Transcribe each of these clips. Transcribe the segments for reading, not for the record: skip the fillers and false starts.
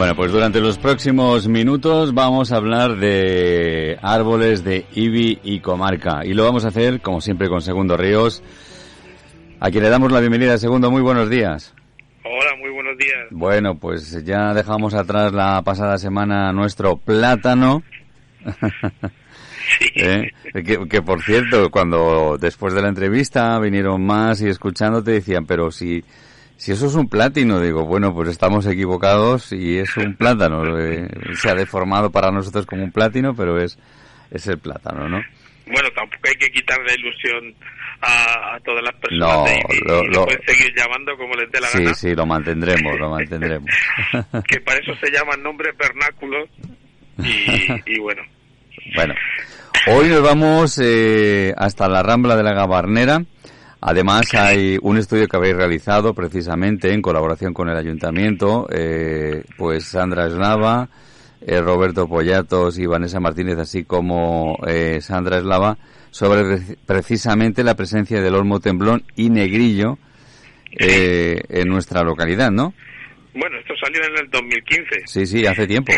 Bueno, pues durante los próximos minutos vamos a hablar de árboles de IBI y comarca. Y lo vamos a hacer, como siempre, con Segundo Ríos, a quien le damos la bienvenida. Segundo, muy buenos días. Hola, muy buenos días. Bueno, pues ya dejamos atrás la pasada semana nuestro plátano. Sí. Que por cierto, cuando después de la entrevista vinieron más y escuchándote decían, pero si eso es un plátano, digo, bueno, pues estamos equivocados y es un plátano. Se ha deformado para nosotros como un plátano, pero es el plátano, ¿no? Bueno, tampoco hay que quitar la ilusión a todas las personas de IBI, lo pueden seguir llamando como les dé la gana. Sí, lo mantendremos. Que para eso se llaman nombres vernáculos y bueno. Bueno, hoy nos vamos hasta la Rambla de la Gabarnera. Además hay un estudio que habéis realizado precisamente en colaboración con el Ayuntamiento, pues Sandra Eslava, Roberto Pollatos y Vanessa Martínez, así como Sandra Eslava, sobre precisamente la presencia del olmo temblón y negrillo en nuestra localidad, ¿no? Bueno, esto salió en el 2015. Sí, hace tiempo.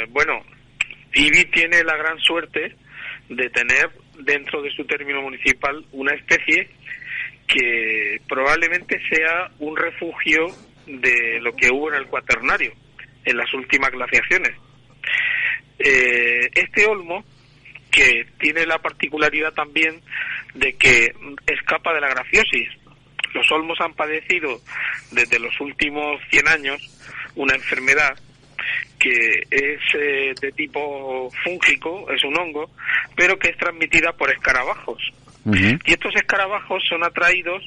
Bueno, IBI tiene la gran suerte de tener dentro de su término municipal una especie que probablemente sea un refugio de lo que hubo en el Cuaternario, en las últimas glaciaciones. Este olmo, que tiene la particularidad también de que escapa de la grafiosis. Los olmos han padecido desde los últimos 100 años una enfermedad que es de tipo fúngico, es un hongo, pero que es transmitida por escarabajos. Uh-huh. Y estos escarabajos son atraídos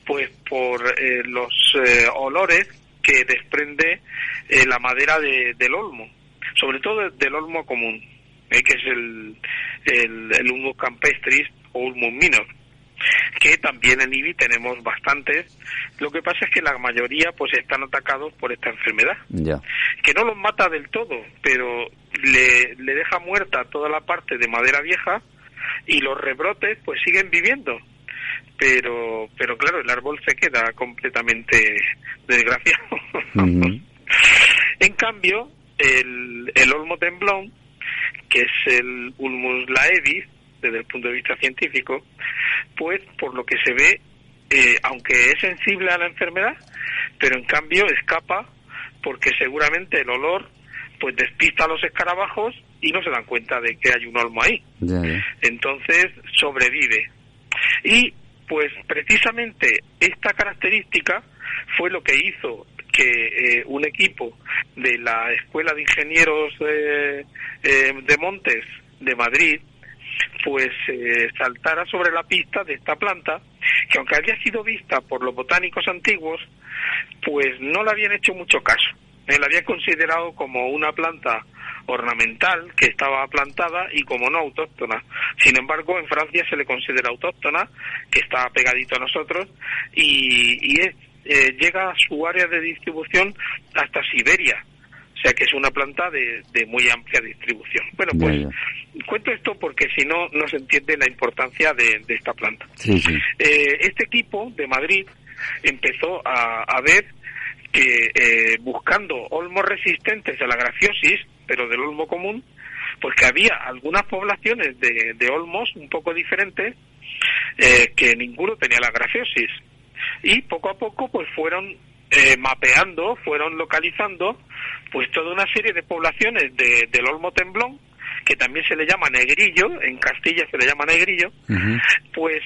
pues por los olores que desprende la madera del olmo, sobre todo del olmo común, que es el Ulmus campestris o Ulmus minor, que también en IBI tenemos bastantes. Lo que pasa es que la mayoría pues están atacados por esta enfermedad, que no los mata del todo, pero le deja muerta toda la parte de madera vieja y los rebrotes pues siguen viviendo, pero claro, el árbol se queda completamente desgraciado. Uh-huh. En cambio, el olmo temblón, que es el Ulmus laevis desde el punto de vista científico, pues por lo que se ve, aunque es sensible a la enfermedad, pero en cambio escapa porque seguramente el olor pues despista a los escarabajos y no se dan cuenta de que hay un olmo ahí. Entonces sobrevive. Y pues precisamente esta característica fue lo que hizo que un equipo de la Escuela de Ingenieros de Montes de Madrid pues saltara sobre la pista de esta planta, que aunque había sido vista por los botánicos antiguos, pues no le habían hecho mucho caso. La habían considerado como una planta ornamental que estaba plantada y como no autóctona. Sin embargo, en Francia se le considera autóctona, que está pegadito a nosotros, y llega a su área de distribución hasta Siberia. O sea que es una planta de muy amplia distribución. Bueno, pues cuento esto porque si no, no se entiende la importancia de esta planta. Sí. Este equipo de Madrid empezó a ver que buscando olmos resistentes a la grafiosis, pero del olmo común, pues que había algunas poblaciones de olmos un poco diferentes que ninguno tenía la grafiosis. Y poco a poco pues fueron mapeando, fueron localizando pues toda una serie de poblaciones del olmo temblón, que también se le llama negrillo, en Castilla se le llama negrillo, uh-huh. Pues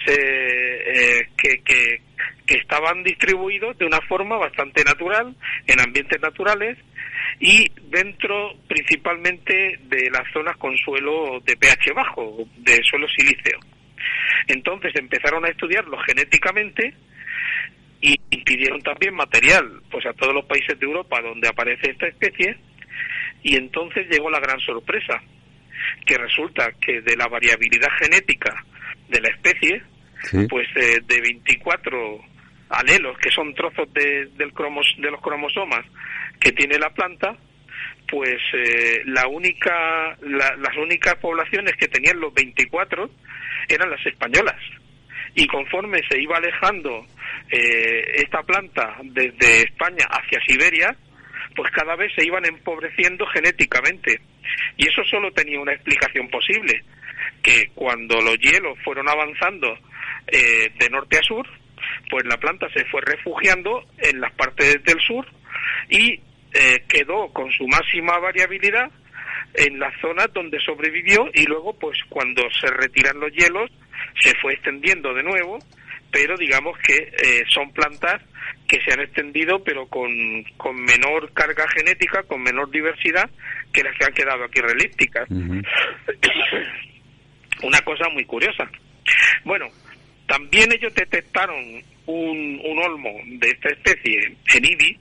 que estaban distribuidos de una forma bastante natural, en ambientes naturales, y dentro principalmente de las zonas con suelo de pH bajo, de suelo silíceo. Entonces empezaron a estudiarlo genéticamente y pidieron también material pues a todos los países de Europa donde aparece esta especie, y entonces llegó la gran sorpresa, que resulta que de la variabilidad genética de la especie, ¿sí? Pues de 24 alelos, que son trozos de los cromosomas que tiene la planta, pues las únicas poblaciones que tenían los 24 eran las españolas. Y conforme se iba alejando esta planta desde España hacia Siberia, pues cada vez se iban empobreciendo genéticamente. Y eso solo tenía una explicación posible, que cuando los hielos fueron avanzando de norte a sur, pues la planta se fue refugiando en las partes del sur y quedó con su máxima variabilidad en las zonas donde sobrevivió, y luego pues cuando se retiran los hielos se fue extendiendo de nuevo, pero digamos que son plantas que se han extendido pero con menor carga genética, con menor diversidad que las que han quedado aquí relípticas. Uh-huh. Una cosa muy curiosa. Bueno, también ellos detectaron un olmo de esta especie en Ibi.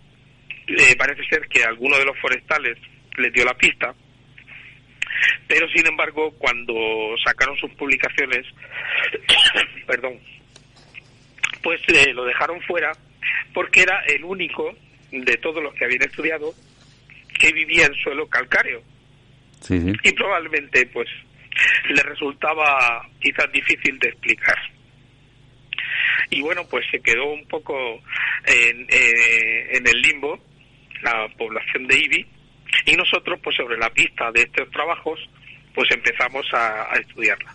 Parece ser que alguno de los forestales les dio la pista, pero sin embargo cuando sacaron sus publicaciones perdón, pues lo dejaron fuera porque era el único de todos los que habían estudiado que vivía en suelo calcáreo. Sí. Y probablemente pues le resultaba quizás difícil de explicar. Y bueno, pues se quedó un poco en el limbo la población de Ibi, y nosotros pues sobre la pista de estos trabajos pues empezamos a estudiarla.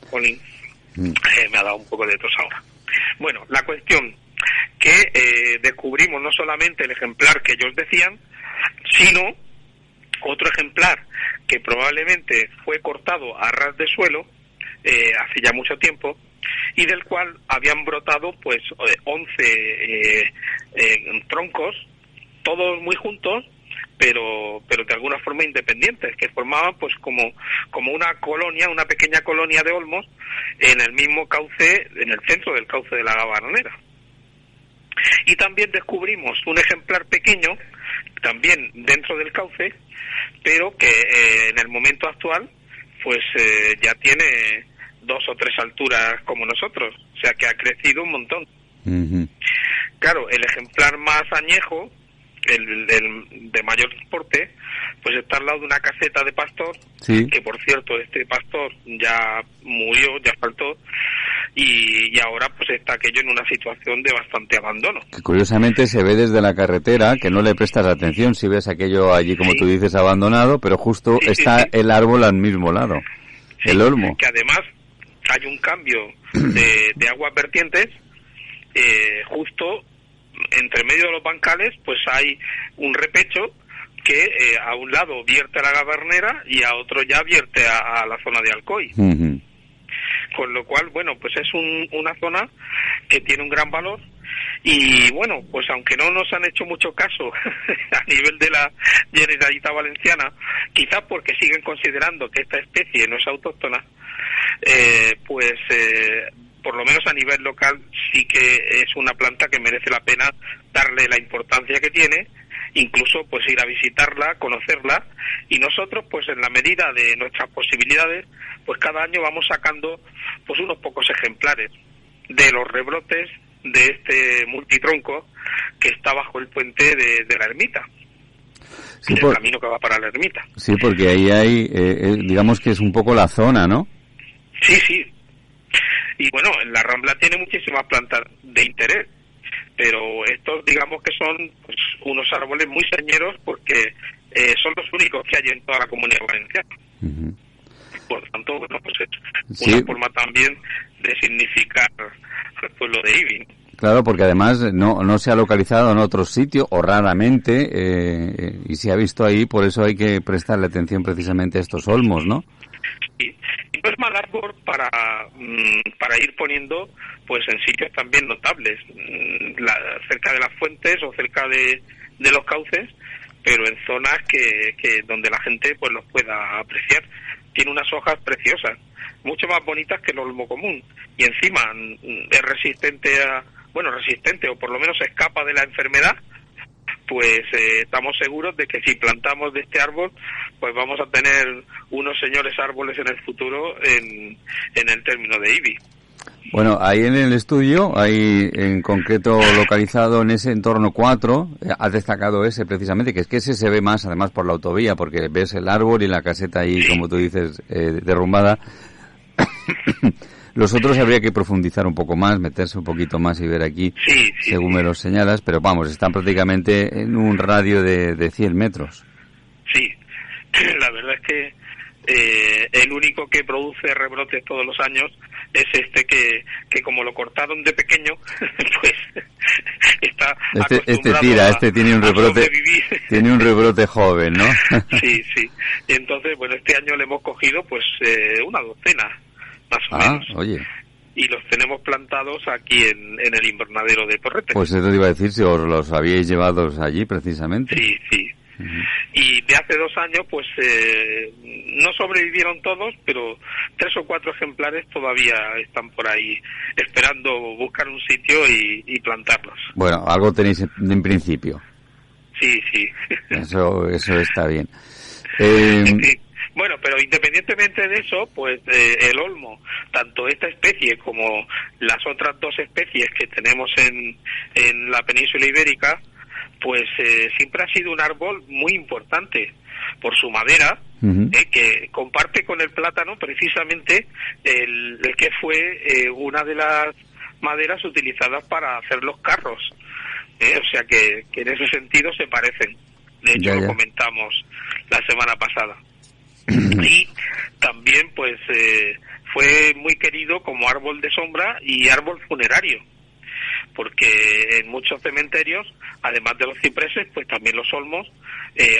Jolín, me ha dado un poco de tos ahora. Bueno, la cuestión que descubrimos no solamente el ejemplar que ellos decían, sino otro ejemplar que probablemente fue cortado a ras de suelo hace ya mucho tiempo, y del cual habían brotado pues 11 troncos, todos muy juntos, pero de alguna forma independientes, que formaban pues como una colonia, una pequeña colonia de olmos en el mismo cauce, en el centro del cauce de la Gabarnera. Y también descubrimos un ejemplar pequeño, también dentro del cauce, pero que en el momento actual pues ya tiene 2 o 3 alturas como nosotros, o sea que ha crecido un montón. Uh-huh. Claro, el ejemplar más añejo, el de mayor porte, pues está al lado de una caseta de pastor, sí, que por cierto este pastor ya murió, ya faltó, y ahora pues está aquello en una situación de bastante abandono. Que curiosamente se ve desde la carretera, que no le prestas atención si ves aquello allí, como tú dices, abandonado, pero justo está el árbol al mismo lado, el olmo. Que además hay un cambio de aguas vertientes, justo entre medio de los bancales pues hay un repecho que a un lado vierte a la Gabarnera y a otro ya vierte a la zona de Alcoy. Uh-huh. Con lo cual, bueno, pues es una zona que tiene un gran valor, y bueno, pues aunque no nos han hecho mucho caso a nivel de la Generalitat Valenciana, quizás porque siguen considerando que esta especie no es autóctona, por lo menos a nivel local sí que es una planta que merece la pena darle la importancia que tiene, incluso pues ir a visitarla, conocerla, y nosotros pues en la medida de nuestras posibilidades pues cada año vamos sacando pues unos pocos ejemplares de los rebrotes de este multitronco que está bajo el puente de la ermita. Sí, el camino que va para la ermita. Sí, porque ahí hay, digamos que es un poco la zona, ¿no? Sí. Y bueno, la Rambla tiene muchísimas plantas de interés, pero estos digamos que son pues unos árboles muy señeros porque son los únicos que hay en toda la Comunidad Valenciana. Uh-huh. Por tanto, bueno, pues es una forma también de significar el pueblo de Ibi. Claro, porque además no se ha localizado en otro sitio, o raramente, y se ha visto ahí, por eso hay que prestarle atención precisamente a estos olmos, ¿no? Sí. Y no es mal árbol para ir poniendo pues en sitios también notables, cerca de las fuentes o cerca de los cauces, pero en zonas que donde la gente pues los pueda apreciar. Tiene unas hojas preciosas, mucho más bonitas que el olmo común, y encima es resistente o por lo menos escapa de la enfermedad. Pues estamos seguros de que si plantamos de este árbol, pues vamos a tener unos señores árboles en el futuro en el término de Ibi. Bueno, ahí en el estudio, ahí en concreto localizado en ese entorno 4, has destacado ese precisamente, que es que ese se ve más además por la autovía, porque ves el árbol y la caseta ahí, como tú dices, derrumbada. Los otros habría que profundizar un poco más, meterse un poquito más y ver aquí, según me los señalas, pero vamos, están prácticamente en un radio de 100 metros. Sí, la verdad es que el único que produce rebrotes todos los años es este que como lo cortaron de pequeño, pues está acostumbrado este tiene un rebrote, tiene un rebrote joven, ¿no? Sí. Y entonces, bueno, este año le hemos cogido pues una docena, más o menos. Oye. Y los tenemos plantados aquí en el invernadero de Porrete. Pues eso te iba a decir, si os los habíais llevado allí precisamente. Sí. Uh-huh. Y de hace 2 años, pues no sobrevivieron todos, pero 3 o 4 ejemplares todavía están por ahí esperando buscar un sitio y plantarlos. Bueno, algo tenéis en principio. Sí. Eso está bien. Bueno, pero independientemente de eso, pues el olmo, tanto esta especie como las otras 2 especies que tenemos en la península ibérica, pues siempre ha sido un árbol muy importante por su madera, uh-huh. Que comparte con el plátano precisamente el que fue una de las maderas utilizadas para hacer los carros. O sea que en ese sentido se parecen. De hecho, lo comentamos la semana pasada. Y también pues fue muy querido como árbol de sombra y árbol funerario, porque en muchos cementerios, además de los cipreses, pues también los olmos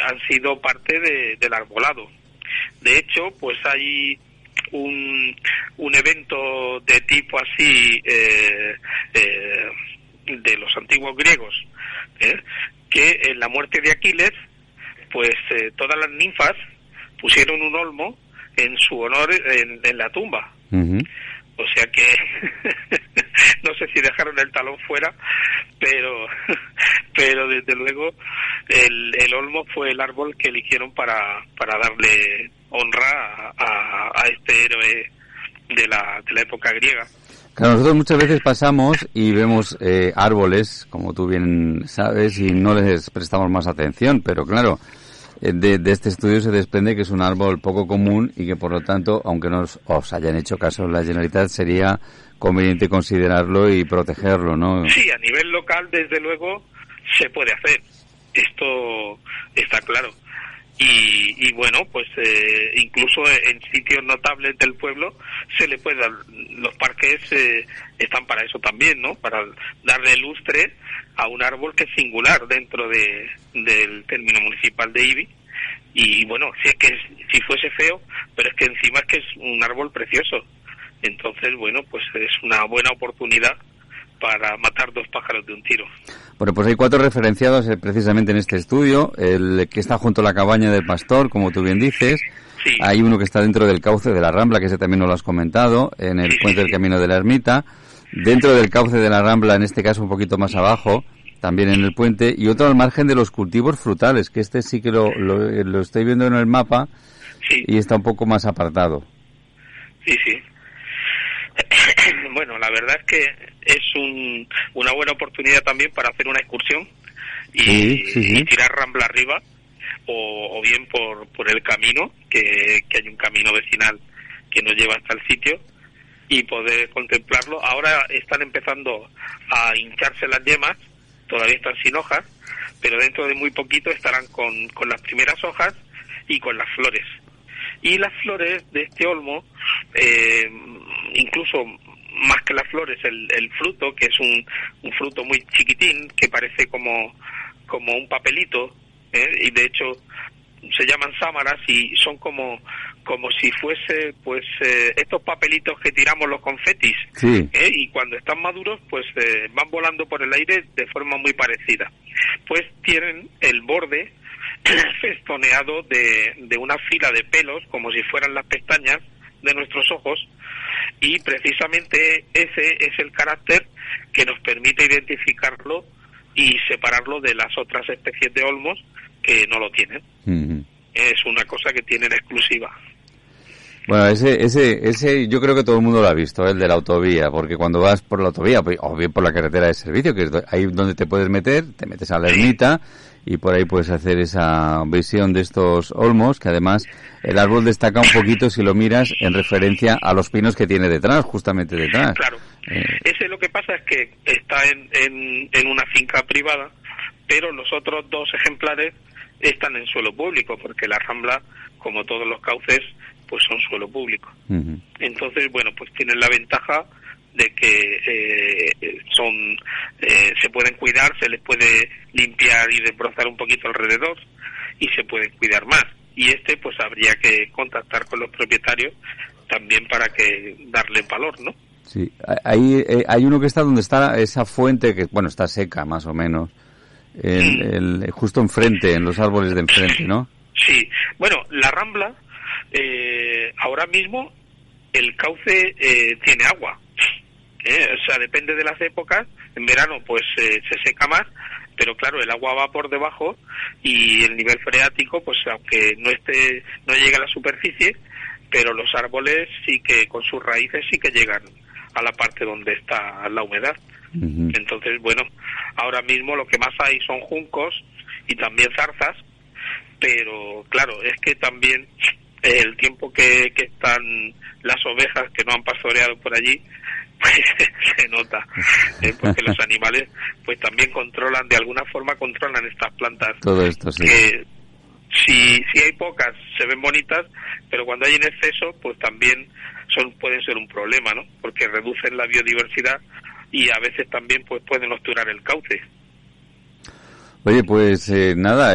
han sido parte del arbolado. De hecho, pues hay un evento de tipo así de los antiguos griegos, que en la muerte de Aquiles, pues todas las ninfas pusieron un olmo en su honor en la tumba. Uh-huh. O sea que no sé si dejaron el talón fuera, pero desde luego el olmo fue el árbol que eligieron para darle honra a este héroe de la época griega. Claro, nosotros muchas veces pasamos y vemos árboles, como tú bien sabes, y no les prestamos más atención, pero claro, de este estudio se desprende que es un árbol poco común y que por lo tanto, aunque no os hayan hecho caso en la Generalitat, sería conveniente considerarlo y protegerlo, ¿no? Sí, a nivel local desde luego se puede hacer, esto está claro. Y bueno, pues incluso en sitios notables del pueblo se le puede dar, los parques están para eso también, ¿no? Para darle lustre a un árbol que es singular dentro del término municipal de Ibi. Y bueno, si fuese feo, pero es que encima es que es un árbol precioso. Entonces, bueno, pues es una buena oportunidad para matar 2 pájaros de un tiro. Bueno, pues hay 4 referenciados precisamente en este estudio. El que está junto a la cabaña del pastor, como tú bien dices. Sí. Hay uno que está dentro del cauce de la Rambla, que ese también nos lo has comentado, en el puente del Camino de la Ermita. Dentro del cauce de la Rambla, en este caso un poquito más abajo, también en el puente. Y otro al margen de los cultivos frutales, que este sí que lo estoy viendo en el mapa, y está un poco más apartado. Sí. Bueno, la verdad es que es una buena oportunidad también para hacer una excursión y tirar Rambla arriba, o bien por el camino, que hay un camino vecinal que nos lleva hasta el sitio, y poder contemplarlo. Ahora están empezando a hincharse las yemas, todavía están sin hojas, pero dentro de muy poquito estarán con las primeras hojas y con las flores. Y las flores de este olmo, incluso más que las flores, el fruto, que es un fruto muy chiquitín, que parece como un papelito, y de hecho se llaman sámaras y son como si fuese pues estos papelitos que tiramos los confetis, y cuando están maduros pues van volando por el aire de forma muy parecida. Pues tienen el borde festoneado de una fila de pelos, como si fueran las pestañas de nuestros ojos, y precisamente ese es el carácter que nos permite identificarlo y separarlo de las otras especies de olmos que no lo tienen. Uh-huh. Es una cosa que tienen exclusiva. Bueno, ese yo creo que todo el mundo lo ha visto, el de la autovía, porque cuando vas por la autovía, o bien por la carretera de servicio, que es ahí donde te puedes meter, te metes a la ermita y por ahí puedes hacer esa visión de estos olmos, que además el árbol destaca un poquito si lo miras en referencia a los pinos que tiene detrás, justamente detrás. Claro, ese lo que pasa es que está en una finca privada, pero los otros 2 ejemplares están en suelo público, porque la Rambla, como todos los cauces, pues son suelo público. Uh-huh. Entonces, bueno, pues tienen la ventaja de que se pueden cuidar, se les puede limpiar y desbrozar un poquito alrededor y se pueden cuidar más. Y pues habría que contactar con los propietarios también para que darle valor, ¿no? Sí, hay uno que está donde está esa fuente que, bueno, está seca más o menos, justo enfrente, en los árboles de enfrente, ¿no? Sí, bueno, la Rambla, ahora mismo el cauce tiene agua, o sea, depende de las épocas. En verano pues se seca más, pero claro, el agua va por debajo y el nivel freático, pues aunque no llega a la superficie, pero los árboles sí que con sus raíces sí que llegan a la parte donde está la humedad. Uh-huh. Entonces, bueno, ahora mismo lo que más hay son juncos y también zarzas, pero claro, es que también el tiempo que están las ovejas que no han pastoreado por allí, pues se nota, porque los animales pues también de alguna forma controlan estas plantas. Todo esto, sí. Que si hay pocas se ven bonitas, pero cuando hay en exceso pues también pueden ser un problema, ¿no? Porque reducen la biodiversidad y a veces también pues pueden obturar el cauce. Oye, pues nada,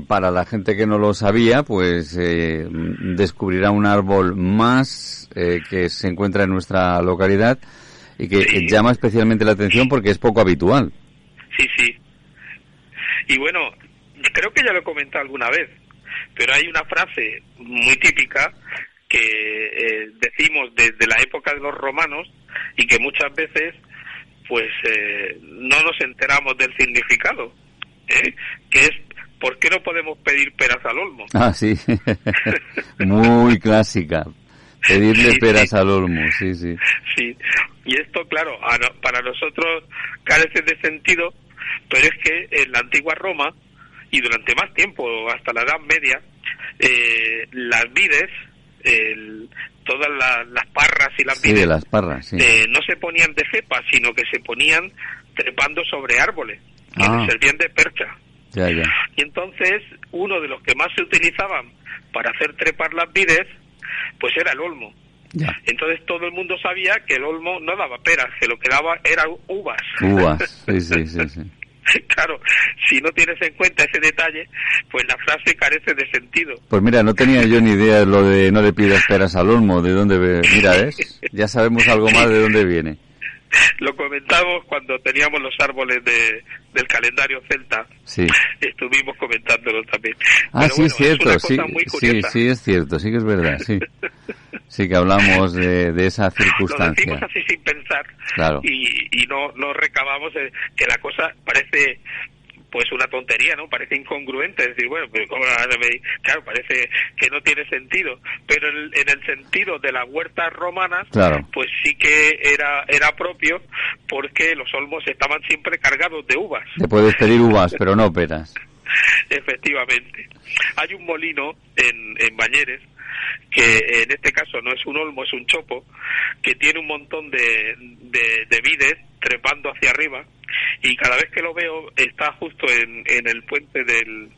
para la gente que no lo sabía, pues descubrirá un árbol más que se encuentra en nuestra localidad y que llama especialmente la atención porque es poco habitual. Sí. Y bueno, creo que ya lo he comentado alguna vez, pero hay una frase muy típica que decimos desde la época de los romanos y que muchas veces pues no nos enteramos del significado. Que es, ¿por qué no podemos pedir peras al olmo? Ah, sí, muy clásica, pedirle peras al olmo, sí. Sí, y esto, claro, para nosotros carece de sentido, pero es que en la antigua Roma, y durante más tiempo, hasta la Edad Media, las vides, todas las parras y las vides, las parras, sí. No se ponían de cepa, sino que se ponían trepando sobre árboles, que les servían de percha. Ya. Y entonces, uno de los que más se utilizaban para hacer trepar las vides, pues era el olmo. Ya. Entonces todo el mundo sabía que el olmo no daba peras, que lo que daba eran uvas. Uvas, sí. Claro, si no tienes en cuenta ese detalle, pues la frase carece de sentido. Pues mira, no tenía yo ni idea de lo de no le pidas peras al olmo, de dónde... Mira, ¿ves? Ya sabemos algo más de dónde viene. Lo comentamos cuando teníamos los árboles del calendario celta. Sí. Estuvimos comentándolo también. Ah, pero sí, es cierto. Es una cosa muy curiosa. Sí, es cierto. Sí que es verdad, sí. Sí que hablamos de esa circunstancia. Lo decimos así sin pensar. Claro. Y no recabamos que la cosa parece pues una tontería, ¿no? Parece incongruente, es decir, bueno, pero claro, parece que no tiene sentido, pero en el sentido de las huertas romanas, claro, pues sí que era propio, porque los olmos estaban siempre cargados de uvas. Te puedes pedir uvas, pero no peras. Efectivamente. Hay un molino en Bañeres, que en este caso no es un olmo, es un chopo, que tiene un montón de vides trepando hacia arriba, y cada vez que lo veo está justo en el puente del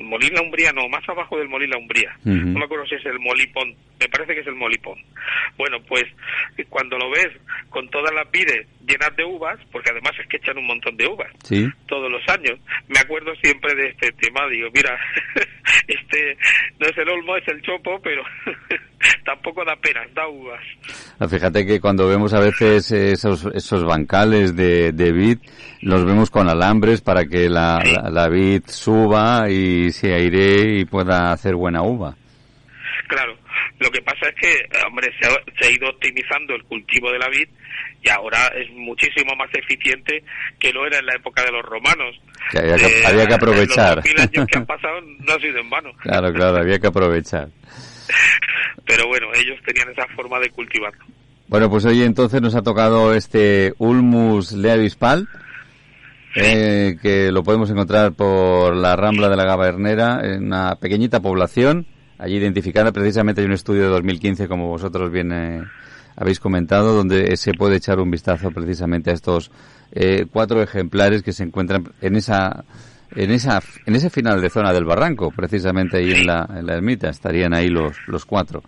Molín La Umbría, no, más abajo del Molín La Umbría. Uh-huh. No me acuerdo si es el Molipón, me parece que es el Molipón. Bueno, pues cuando lo ves con todas las vides llenas de uvas, porque además es que echan un montón de uvas, ¿sí?, todos los años, me acuerdo siempre de este tema, digo, mira, no es el olmo, es el chopo, pero tampoco da penas, da uvas. Fíjate que cuando vemos a veces esos bancales de vid, los vemos con alambres para que la vid suba y se airee y pueda hacer buena uva. Claro, lo que pasa es que, hombre, se ha ido optimizando el cultivo de la vid y ahora es muchísimo más eficiente que lo era en la época de los romanos. Que había que aprovechar. Los 2000 años que han pasado no ha sido en vano. Claro, había que aprovechar. pero bueno, ellos tenían esa forma de cultivarlo. Bueno, pues hoy entonces nos ha tocado este Ulmus leavispal, que lo podemos encontrar por la Rambla de la Gabernera, en una pequeñita población, allí identificada. Precisamente hay un estudio de 2015, como vosotros bien habéis comentado, donde se puede echar un vistazo precisamente a estos 4 ejemplares que se encuentran en ese final de zona del barranco, precisamente ahí en la ermita, estarían ahí los 4.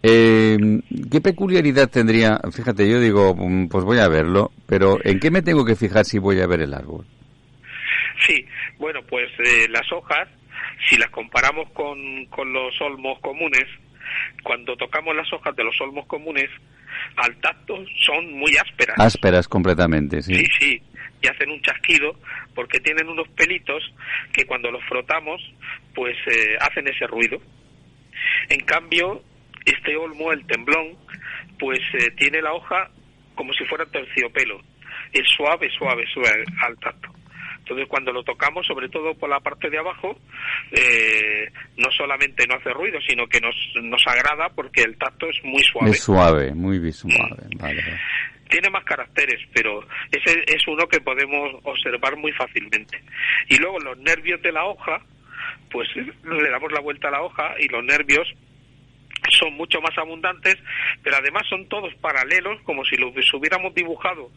¿Qué peculiaridad tendría? Fíjate, yo digo, pues voy a verlo, pero ¿en qué me tengo que fijar si voy a ver el árbol? Sí, bueno, pues las hojas, si las comparamos con los olmos comunes, cuando tocamos las hojas de los olmos comunes, al tacto son muy ásperas. Ásperas completamente, sí. Sí, y hacen un chasquido porque tienen unos pelitos que cuando los frotamos, pues hacen ese ruido. En cambio, este olmo, el temblón, pues tiene la hoja como si fuera terciopelo. Es suave al tacto. Entonces, cuando lo tocamos, sobre todo por la parte de abajo, no solamente no hace ruido, sino que nos agrada porque el tacto es muy suave. Es suave, muy suave. Vale. Tiene más caracteres, pero ese es uno que podemos observar muy fácilmente. Y luego los nervios de la hoja, pues le damos la vuelta a la hoja y los nervios son mucho más abundantes, pero además son todos paralelos, como si los hubiéramos dibujado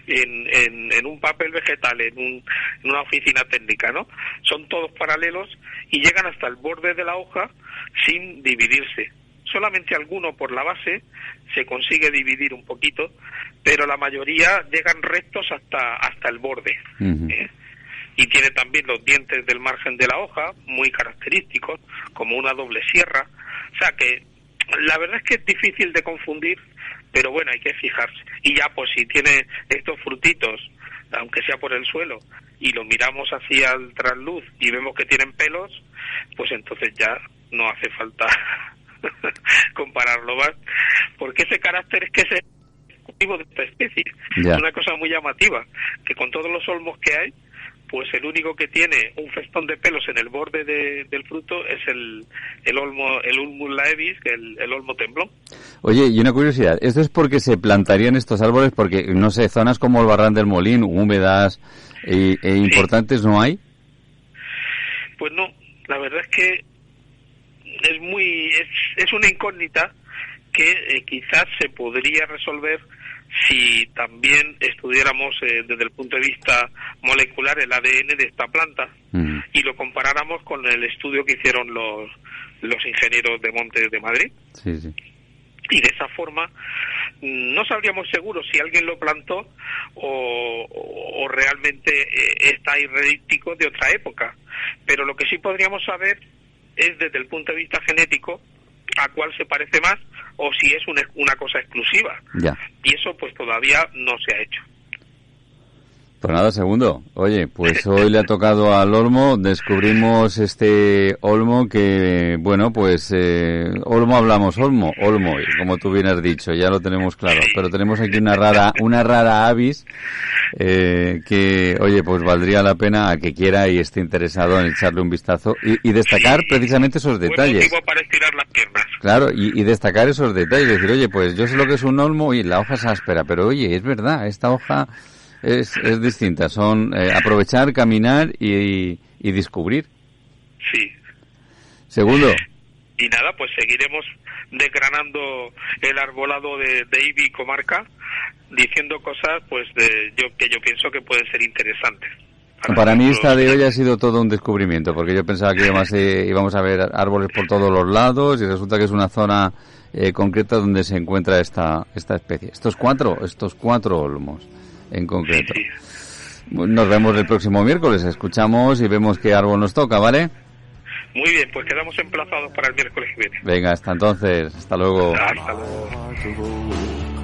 en un papel vegetal, en una oficina técnica, ¿no? Son todos paralelos y llegan hasta el borde de la hoja sin dividirse. Solamente alguno por la base se consigue dividir un poquito, pero la mayoría llegan rectos hasta el borde. Uh-huh. Y tiene también los dientes del margen de la hoja, muy característicos, como una doble sierra. O sea que la verdad es que es difícil de confundir, pero bueno, hay que fijarse. Y ya, pues si tiene estos frutitos, aunque sea por el suelo, y lo miramos hacia el trasluz y vemos que tienen pelos, pues entonces ya no hace falta compararlo más, porque ese carácter es que es exclusivo de esta especie. Ya. Es una cosa muy llamativa, que con todos los olmos que hay, pues el único que tiene un festón de pelos en el borde del fruto es el Ulmus laevis, el olmo temblón. Oye, y una curiosidad, ¿esto es porque se plantarían estos árboles porque, no sé, zonas como el Barran del Molín, húmedas e importantes, no hay? Pues no, la verdad es que es una incógnita que quizás se podría resolver si también estudiáramos desde el punto de vista molecular el ADN de esta planta y lo comparáramos con el estudio que hicieron los ingenieros de Montes de Madrid. Sí. Y de esa forma no sabríamos seguro si alguien lo plantó o realmente está ahí redíctico de otra época. Pero lo que sí podríamos saber es desde el punto de vista genético a cuál se parece más o si es una cosa exclusiva. Ya. Y eso pues todavía no se ha hecho. Pues nada, segundo. Oye, pues hoy le ha tocado al olmo, descubrimos este olmo que, bueno, pues olmo hablamos, olmo, y como tú bien has dicho, ya lo tenemos claro, pero tenemos aquí una rara avis que, oye, pues valdría la pena a que quiera y esté interesado en echarle un vistazo y destacar precisamente esos detalles. Buen motivo para estirar las piernas. Claro, y destacar esos detalles, decir, oye, pues yo sé lo que es un olmo y la hoja es áspera, pero oye, es verdad, esta hoja es distinta, son aprovechar, caminar y descubrir. Sí. Segundo. Y nada, pues seguiremos desgranando el arbolado de Ibi comarca, diciendo cosas pues que yo pienso que pueden ser interesantes. Para mí esta de hoy ha sido todo un descubrimiento, porque yo pensaba que íbamos a ver árboles por todos los lados y resulta que es una zona concreta donde se encuentra esta especie. Estos cuatro olmos en concreto. Sí. Nos vemos el próximo miércoles, escuchamos y vemos qué árbol nos toca, ¿vale? Muy bien, pues quedamos emplazados para el miércoles que viene. Venga, hasta entonces, hasta luego. Hasta luego.